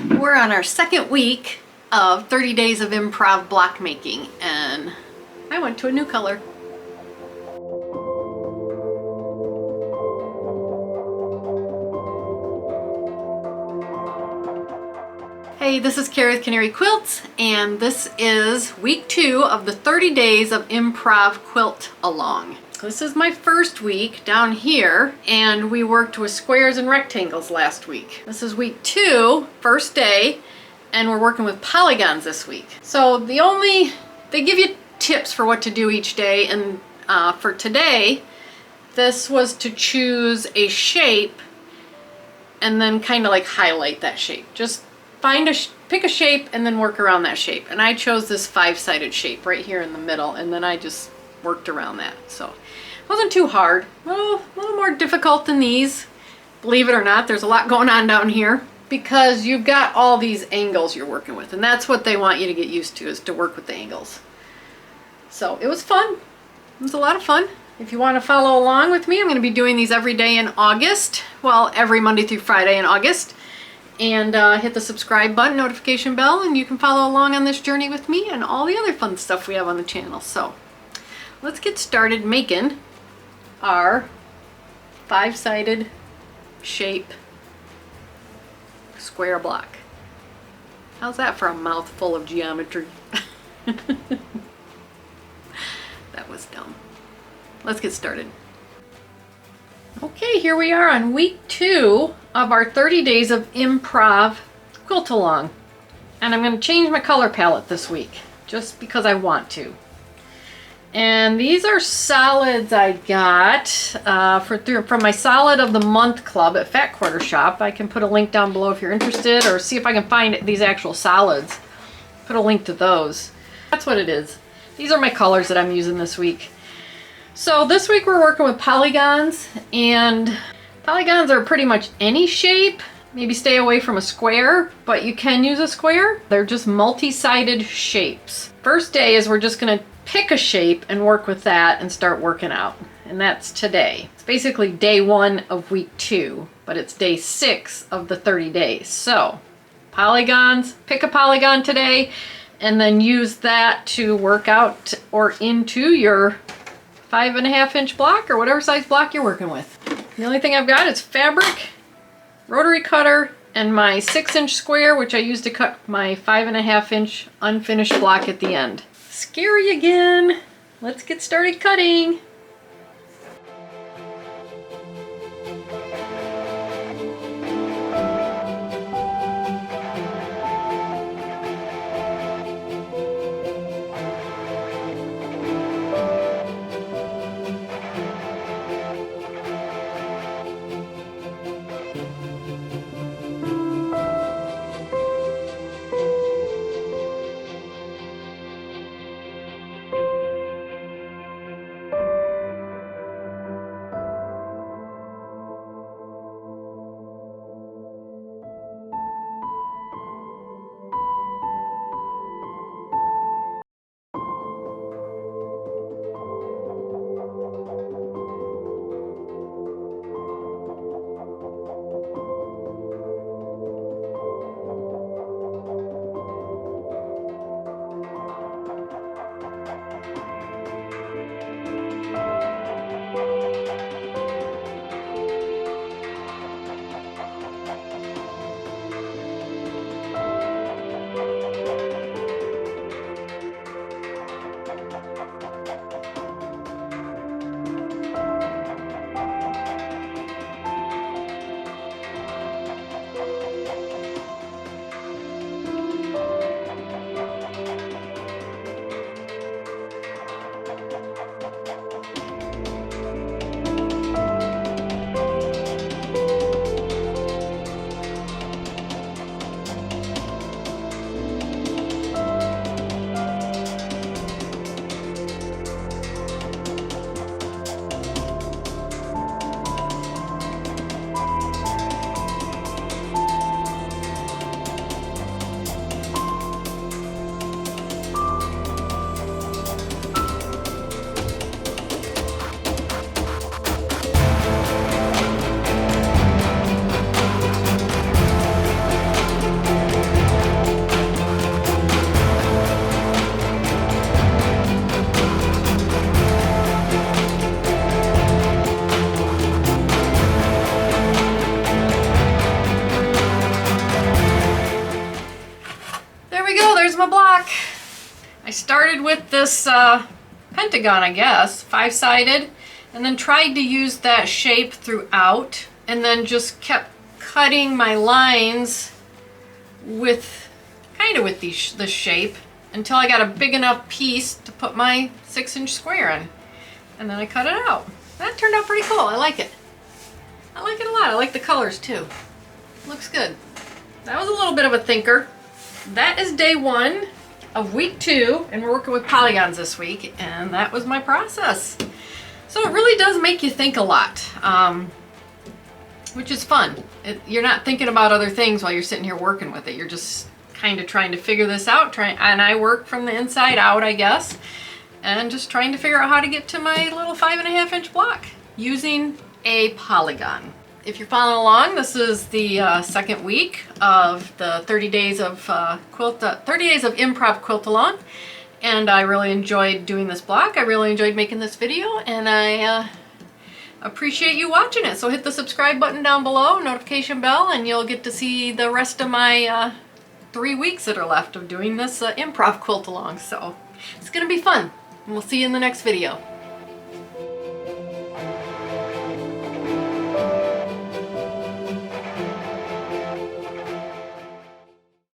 We're on our second week of 30 days of improv block making, and I went to a new color. Hey, this is Carrie with Canary Quilts, and this is week 2 of the 30 days of improv quilt along. This is my first week down here, and we worked with squares and rectangles last week. This is week 2, first day, and we're working with polygons this week. So they give you tips for what to do each day, and for today, this was to choose a shape and then kind of like highlight that shape. Just pick a shape and then work around that shape. And I chose this 5-sided shape right here in the middle, and then I just worked around that. So it wasn't too hard. Well, a little more difficult than these. Believe it or not, there's a lot going on down here because you've got all these angles you're working with, and that's what they want you to get used to, is to work with the angles. So it was fun. It was a lot of fun. If you want to follow along with me, I'm going to be doing these every day in August. Well, every Monday through Friday in August. And hit the subscribe button, notification bell, and you can follow along on this journey with me and all the other fun stuff we have on the channel. So let's get started making our 5-sided shape square block. How's that for a mouthful of geometry? That was dumb. Let's get started. Okay, here we are on week 2 of our 30 days of improv quilt along. And I'm going to change my color palette this week, just because I want to. And these are solids I got from my Solid of the Month Club at Fat Quarter Shop. I can put a link down below if you're interested, or see if I can find these actual solids. Put a link to those. That's what it is. These are my colors that I'm using this week. So this week we're working with polygons, and polygons are pretty much any shape. Maybe stay away from a square, but you can use a square. They're just multi-sided shapes. First day is we're just gonna pick a shape and work with that and start working out. And that's today. It's basically day 1 of week 2, but it's day 6 of the 30 days. So polygons, pick a polygon today, and then use that to work out or into your 5.5-inch block or whatever size block you're working with. The only thing I've got is fabric, rotary cutter, and my 6-inch square, which I use to cut my 5.5-inch unfinished block at the end. Scary again. Let's get started cutting. my block. I started with this pentagon, I guess, 5-sided, and then tried to use that shape throughout, and then just kept cutting my lines with this shape until I got a big enough piece to put my 6-inch square in. And then I cut it out. That turned out pretty cool. I like it. I like it a lot. I like the colors too. Looks good. That was a little bit of a thinker. That is day 1 of week 2, and we're working with polygons this week, and that was my process. So it really does make you think a lot, which is fun. You're not thinking about other things while you're sitting here working with it. You're just kind of trying to figure this out, and I work from the inside out, I guess, and just trying to figure out how to get to my little 5.5-inch block using a polygon. If you're following along, this is the second week of the 30 days of 30 days of improv quilt along, and I really enjoyed doing this block. I really enjoyed making this video, and I appreciate you watching it. So hit the subscribe button down below, notification bell, and you'll get to see the rest of my 3 weeks that are left of doing this improv quilt along. So it's gonna be fun, and we'll see you in the next video.